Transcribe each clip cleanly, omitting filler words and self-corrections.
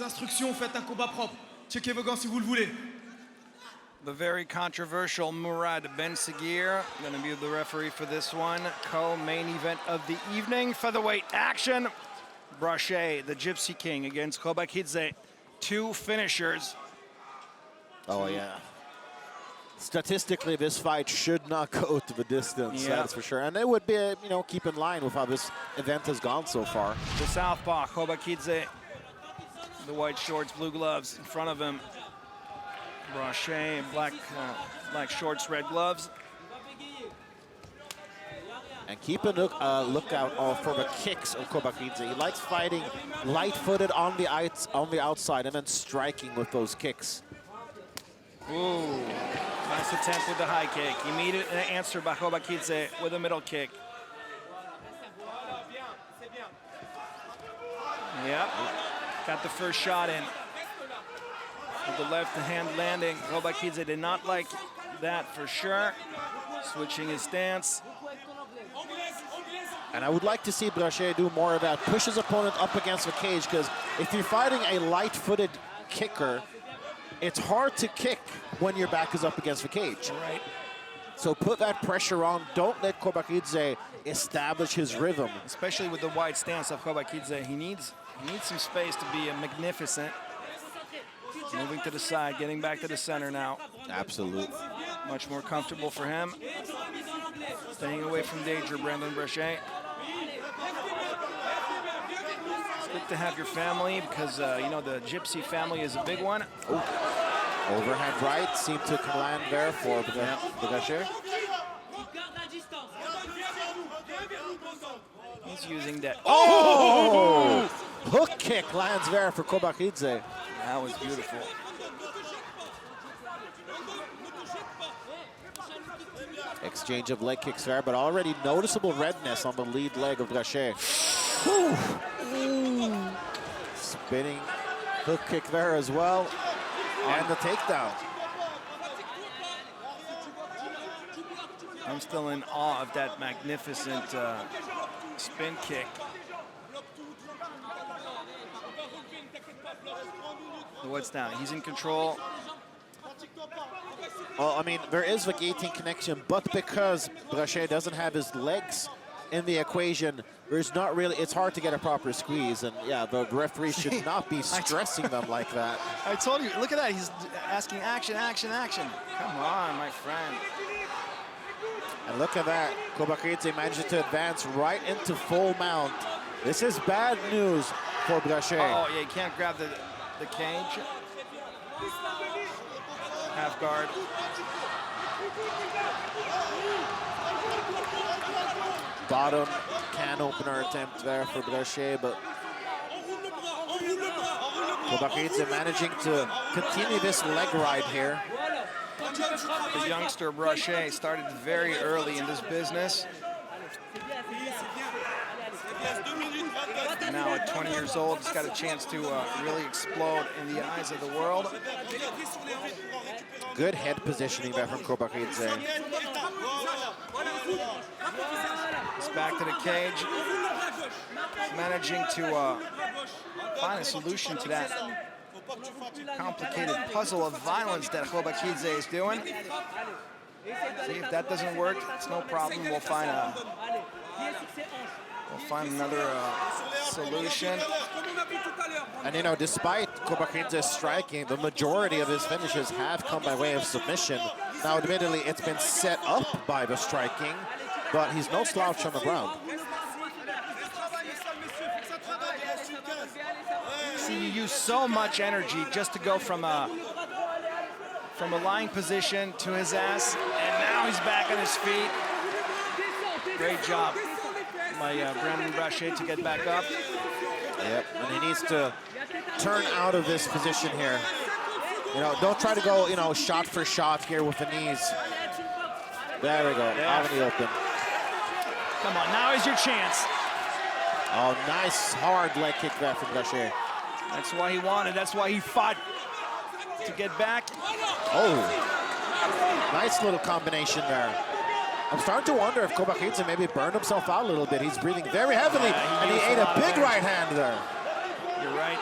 instructions, faites un combat propre. Checkez vos gants si vous le voulez. The very controversial Murad Ben Sagir going to be the referee for this one. Co-main event of the evening. Featherweight action. Brachet, the Gypsy King, against KOBAKHIDZE. Two finishers. Oh, yeah. Statistically, this fight should not go to the distance, that's for sure. And it would be, you know, keep in line with how this event has gone so far. The southpaw, KOBAKHIDZE, the white shorts, blue gloves in front of him. Brachet, black shorts, red gloves. And keep a lookout for the kicks of KOBAKHIDZE. He likes fighting light-footed on the outside and then striking with those kicks. Ooh, nice attempt with the high kick. Immediate answer by KOBAKHIDZE with a middle kick. Yep, got the first shot in. With the left hand landing, KOBAKHIDZE did not like that for sure. Switching his stance. And I would like to see Brachet do more of that. Push his opponent up against the cage, because if you're fighting a light-footed kicker, it's hard to kick when your back is up against the cage. Right. So put that pressure on. Don't let KOBAKHIDZE establish his rhythm. Especially with the wide stance of KOBAKHIDZE, he needs some space to be magnificent. Moving to the side, getting back to the center now. Absolutely. Much more comfortable for him. Staying away from danger, Brandon Brachet. It's good to have your family because, you know, the Gypsy family is a big one. Ooh. Overhand right seemed to land there for Brachet. He's using that. Oh! Hook kick lands there for KOBAKHIDZE. That was beautiful. Exchange of leg kicks there, but already noticeable redness on the lead leg of Brachet. Spinning hook kick there as well. And the takedown. I'm still in awe of that magnificent spin kick. What's down? He's in control. Well, I mean, there is the gating connection, but because Brachet doesn't have his legs in the equation, there's not really, it's hard to get a proper squeeze. And yeah, the referee should not be stressing them like that. I told you, look at that. He's asking action, action, action. Come on, my friend. And look at that. KOBAKHIDZE managed to advance right into full mount. This is bad news for Brachet. Oh, yeah, you can't grab the cage. Half guard. Bottom can opener attempt there for Brachet, but KOBAKHIDZE managing to continue this leg ride here. The youngster Brachet started very early in this business. Now at 20 years old, he's got a chance to really explode in the eyes of the world. Good head positioning there from KOBAKHIDZE. He's back to the cage. Managing to find a solution to that complicated puzzle of violence that KOBAKHIDZE is doing. See, if that doesn't work, it's no problem. We'll find another solution. And you know, despite KOBAKHIDZE's striking, the majority of his finishes have come by way of submission. Now, admittedly, it's been set up by the striking, but he's no slouch on the ground. See, you use so much energy just to go from a lying position to his ass, and now he's back on his feet. Great job by Brandon Brachet to get back up. Yep, and he needs to turn out of this position here. You know, don't try to go, you know, shot for shot here with the knees. There we go, out in the open. Come on, now is your chance. Oh, nice hard leg kick there from Brachet. That's why he wanted, that's why he fought to get back. Oh, nice little combination there. I'm starting to wonder if KOBAKHIDZE maybe burned himself out a little bit. He's breathing very heavily, and he ate a big right hand there. You're right.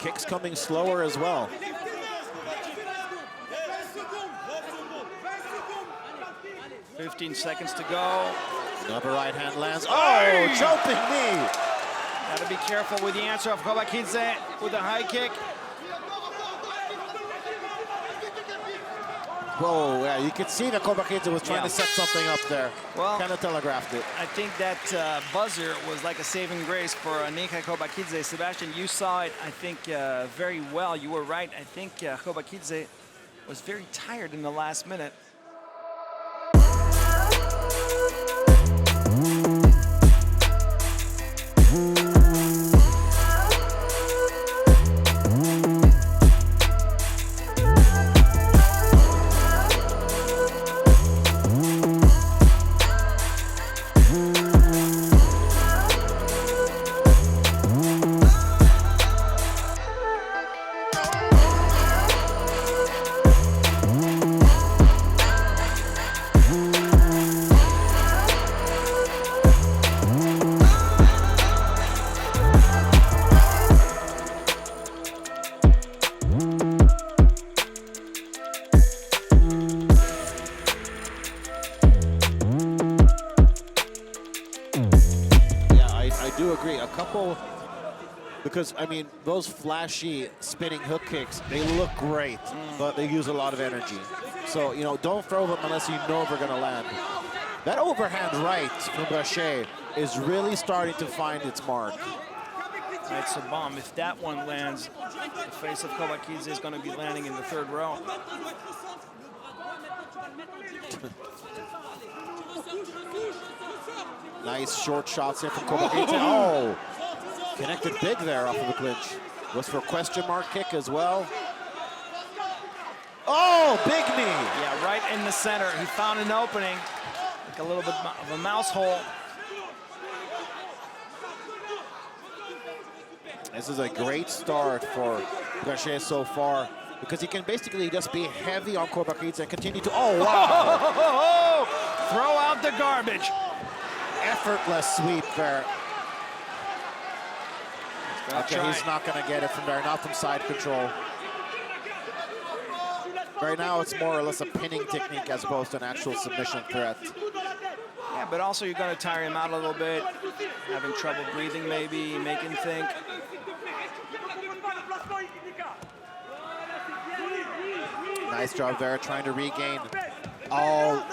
kicks coming slower as well. 15 seconds to go. Another right hand lands. Oh, jumping knee. Gotta be careful with the answer of Kobakhidze with the high kick. Whoa, yeah, you could see that Kobakhidze was trying to set something up there. Well, kind of telegraphed it. I think that buzzer was like a saving grace for NIKA KOBAKHIDZE. Sebastian, you saw it, I think, very well. You were right. I think KOBAKHIDZE was very tired in the last minute. Because, I mean, those flashy spinning hook kicks, they look great, but they use a lot of energy. So, you know, don't throw them unless you know they're going to land. That overhand right from Brachet is really starting to find its mark. All right, so Bomb, if that one lands, the face of Kobakhidze is going to be landing in the third row. Nice short shots here from Kobakhidze. Oh! Connected big there off of the clinch. Was for a question mark kick as well. Oh, big knee. Yeah, right in the center. He found an opening, like a little bit of a mouse hole. This is a great start for Brachet so far because he can basically just be heavy on Kobakhidze and continue to, oh, wow. Throw out the garbage. Effortless sweep there. Okay, he's not going to get it from there, not from side control. Right now, it's more or less a pinning technique as opposed to an actual submission threat. Yeah, but also you're going to tire him out a little bit, having trouble breathing maybe, make him think. Nice job there, trying to regain. Oh,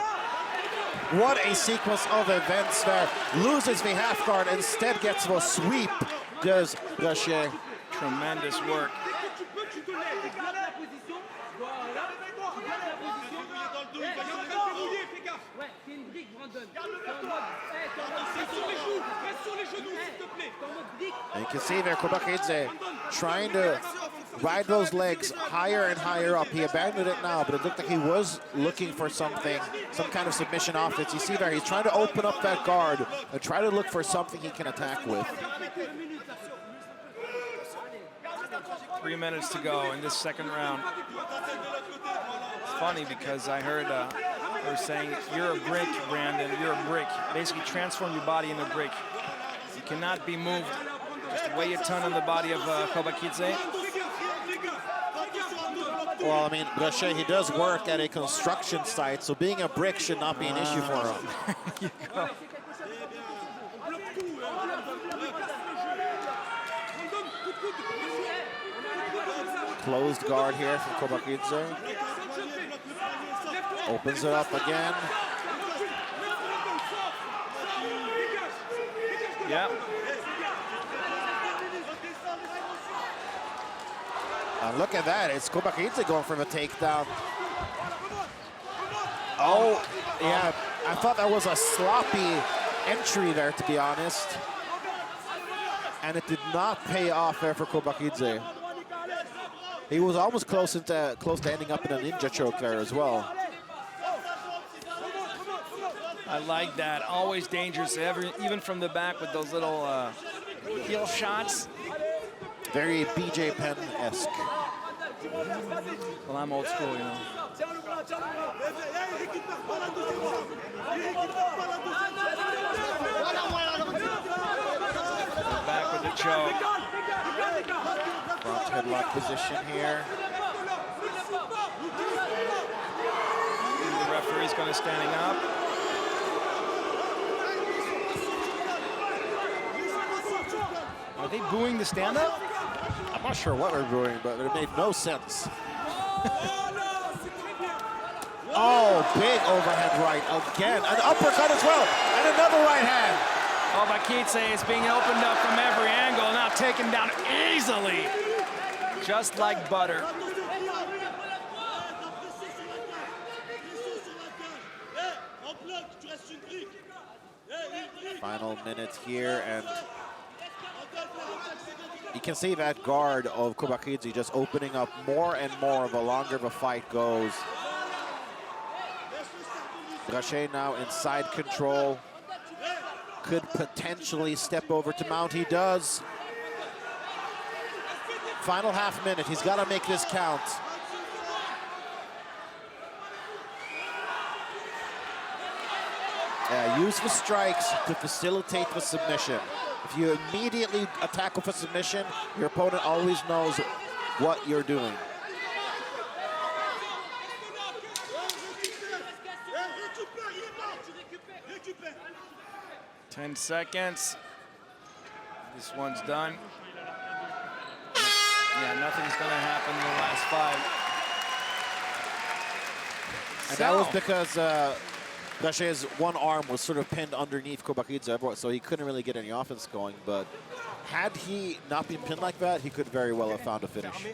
what a sequence of events there. Loses the half guard, instead gets the sweep. Does Brachet. Tremendous work. And you can see there Kobakhidze trying to ride those legs higher and higher up. He abandoned it now, but it looked like he was looking for something, some kind of submission offense. You see there, he's trying to open up that guard and try to look for something he can attack with. 3 minutes to go in this second round. It's funny because I heard they were saying, you're a brick, Brandon, you're a brick. Basically transform your body into a brick. You cannot be moved. Just weigh a ton on the body of Kobakhidze. Well, I mean, Brachet, he does work at a construction site, so being a brick should not be an issue for him. There you go. Closed guard here from Kobakhidze. Opens it up again. Yeah. And look at that, it's Kobakhidze going for the takedown. Oh, yeah, I thought that was a sloppy entry there, to be honest. And it did not pay off there for Kobakhidze. He was almost close to ending up in a ninja choke there as well. I like that. Always dangerous, even from the back with those little heel shots. Very BJ Penn-esque. Well, I'm old school, you know. Back with the choke. Front headlock position here. The referee's going to standing up. Are they booing the stand-up? I'm not sure what they're doing, but it made no sense. Oh, big overhead right again. An uppercut as well, and another right hand. Kobakhidze is being opened up from every angle, now taken down easily, just like butter. Final minute here, and you can see that guard of Kobakhidze just opening up more and more the longer the fight goes. Brachet now in side control. Could potentially step over to mount. He does. Final half minute. He's got to make this count. Yeah, use the strikes to facilitate the submission. If you immediately attack with a submission, your opponent always knows what you're doing. Ten seconds. This one's done. Yeah, nothing's going to happen in the last 5. And that was because Brachet's one arm was sort of pinned underneath Kobakhidze, so he couldn't really get any offense going. But had he not been pinned like that, he could very well have found a finish.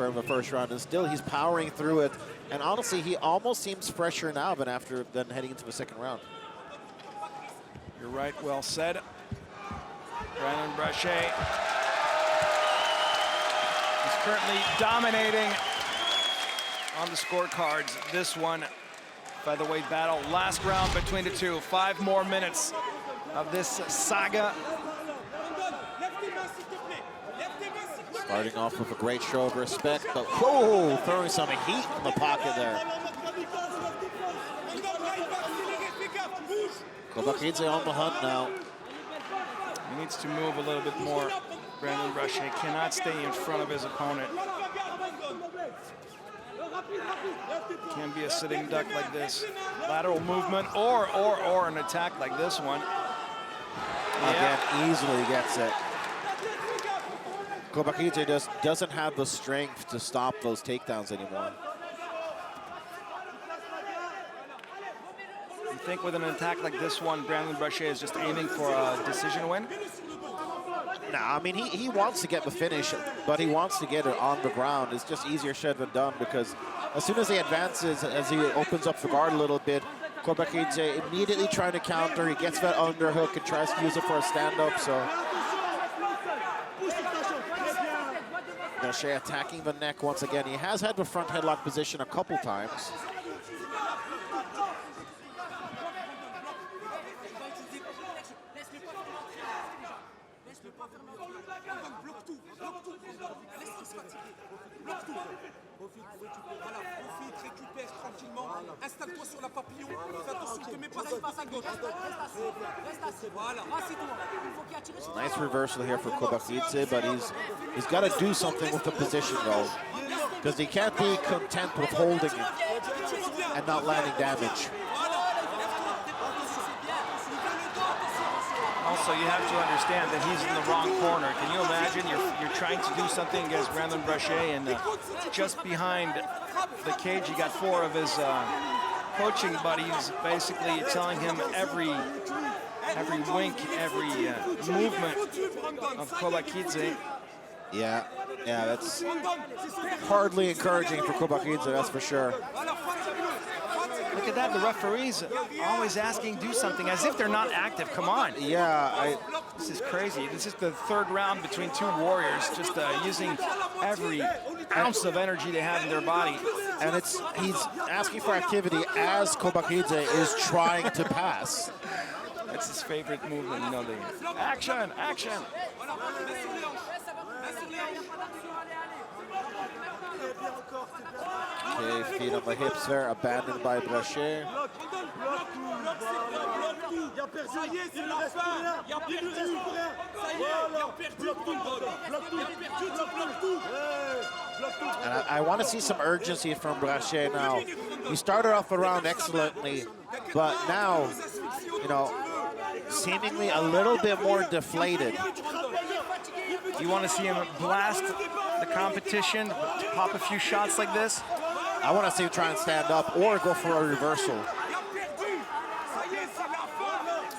In the first round, and still he's powering through it. And honestly, he almost seems fresher now than heading into the second round. You're right, well said. Brandon Brachet is currently dominating on the scorecards. This one, featherweight battle, last round between the two. 5 more minutes of this saga. Starting off with a great show of respect, but whoa, throwing some heat in the pocket there. Kobakhidze on the hunt now. He needs to move a little bit more. Brandon Brachet cannot stay in front of his opponent. Can be a sitting duck like this. Lateral movement or an attack like this one. Again, easily gets it. Kobakhidze just doesn't have the strength to stop those takedowns anymore. You think with an attack like this one, Brandon Brachet is just aiming for a decision win? No, I mean, he wants to get the finish, but he wants to get it on the ground. It's just easier said than done, because as soon as he advances, as he opens up the guard a little bit, Kobakhidze immediately trying to counter. He gets that underhook and tries to use it for a stand-up, so. Brachet attacking the neck once again. He has had the front headlock position a couple times. Nice reversal here for Kobakhidze, but he's got to do something with the position though, because he can't be content with holding it and not landing damage. Also, you have to understand that he's in the wrong corner. Can you imagine you're trying to do something against Brandon Brachet, and just behind the cage you got 4 of his coaching buddies basically telling him every wink, every movement of Kobakhidze. Yeah, that's hardly encouraging for Kobakhidze, that's for sure. Look at that, the referees always asking do something as if they're not active. Come on. Yeah, This is crazy. This is the third round between two warriors, just using every ounce of energy they have in their body. and he's asking for activity as Kobakhidze is trying to pass. That's his favorite movement, you know. Action, action. Okay, feet on the hips there, abandoned by Brachet. And I want to see some urgency from Brachet now. He started off the round excellently, but now, you know, seemingly a little bit more deflated. You want to see him blast the competition, pop a few shots like this? I want to see him try and stand up or go for a reversal.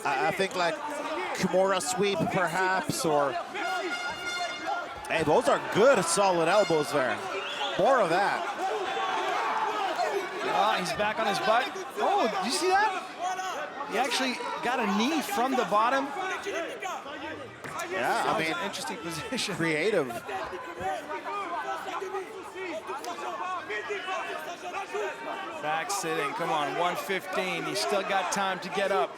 I think like Kimura sweep perhaps, or... Hey, those are good, solid elbows there. More of that. He's back on his butt. Oh, did you see that? He actually got a knee from the bottom. Yeah, I mean, interesting position. Creative. Back sitting, come on, 115. He's still got time to get up.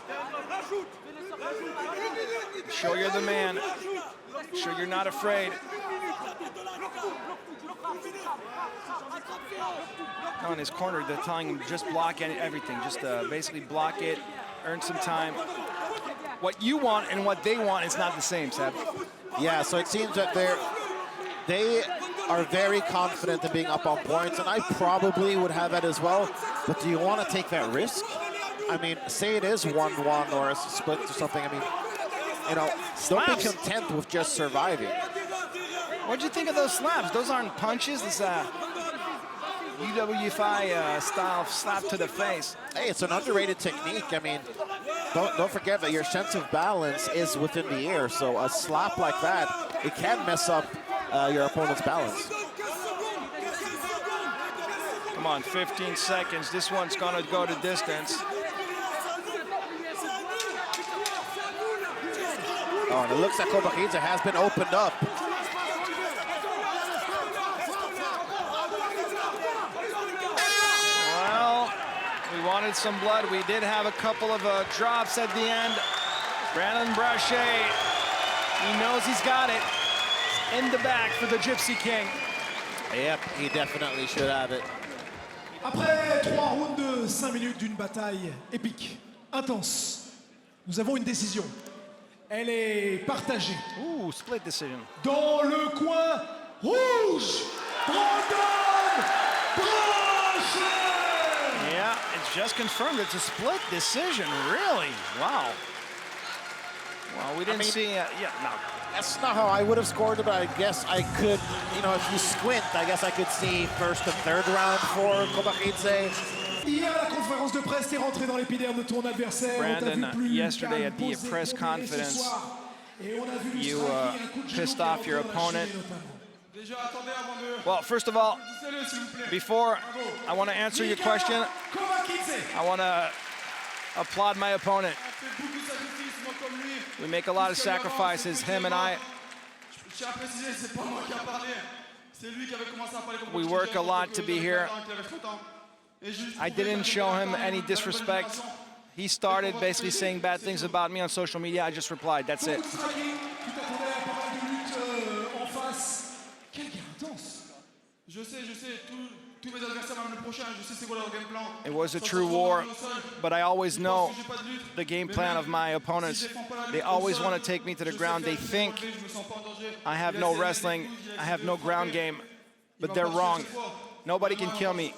Show you're the man. Show you're not afraid. Oh, in his corner, they're telling him just block everything. Just basically block it, earn some time. What you want and what they want is not the same, Seb. Yeah, so it seems that they are very confident in being up on points, and I probably would have that as well. But do you want to take that risk? I mean, say it is 1-1 or a split or something. I mean, you know, don't be content with just surviving. What'd you think of those slaps? Those aren't punches. This UWFI style slap to the face. Hey, it's an underrated technique. I mean, don't forget that your sense of balance is within the air. So a slap like that, it can mess up your opponent's balance. Come on, 15 seconds. This one's gonna go to distance. Oh, and it looks like Kobakhidze has been opened up. Well, we wanted some blood. We did have a couple of drops at the end. Brandon Brachet, he knows he's got it. In the back for the Gypsy King. Yep, he definitely should have it. Après 3 rounds de 5 minutes d'une bataille épique, intense, nous avons une décision. Elle est partagée. Ooh, split decision. Dans le coin rouge, Brandon Brachet! Yeah, it's just confirmed. It's a split decision. Really? Wow. Well, we didn't see. Yeah, no. That's not how I would have scored it, but I guess I could, you know, if you squint, I guess I could see first and third round for Kobakhidze. Hier, à la conférence de presse, t'es rentré dans l'épiderme de ton adversaire. Brandon, yesterday at the press conference, you pissed off your opponent. Well, first of all, before I want to answer your question, I want to applaud my opponent. We make a lot of sacrifices, him and I. We work a lot to be here. I didn't show him any disrespect. He started basically saying bad things about me on social media. I just replied, that's it. It was a true war, but I always know the game plan of my opponents. They always want to take me to the ground. They think I have no wrestling, I have no ground game, but they're wrong. Nobody can kill me.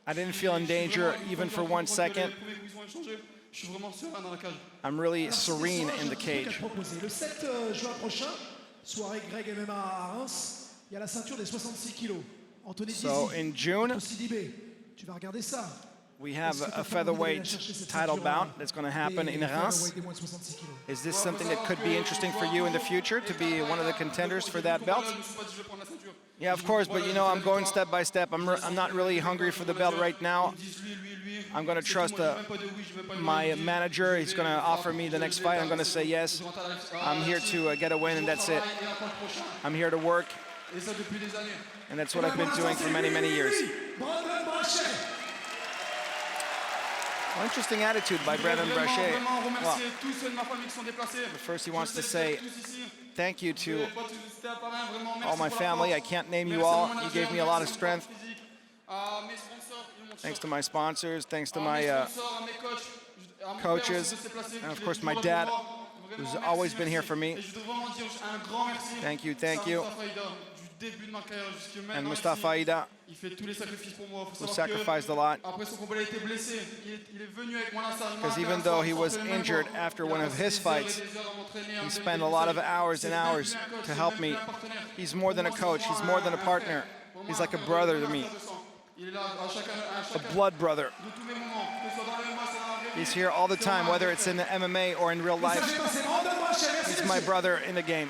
I didn't feel in danger even for 1 second. I'm really serene in the cage. Le 7 juin prochain, soirée Greg MMA à Reims. Il y a la ceinture des 66 kilos. Anthony So in June, Sidibé. Tu vas regarder ça. We have a featherweight title bout that's going to happen in Reims. Is this something that could be interesting for you in the future, to be one of the contenders for that belt? Yeah, of course, but you know, I'm going step by step. I'm not really hungry for the belt right now. I'm going to trust my manager. He's going to offer me the next fight. I'm going to say yes. I'm here to get a win, and that's it. I'm here to work, and that's what I've been doing for many, many years. Well, interesting attitude by Brandon Brachet. Well, first he wants to say thank you to all my family. I can't name you all. You gave me a lot of strength. Thanks to my sponsors, thanks to my coaches, and of course my dad, who's always been here for me. Thank you, thank you. And Mustafa Aida, who sacrificed a lot. Because even though he was injured after one of his fights, he spent a lot of hours and hours to help me. He's more than a coach, he's more than a partner. He's like a brother to me. A blood brother. He's here all the time, whether it's in the MMA or in real life. He's my brother in the game.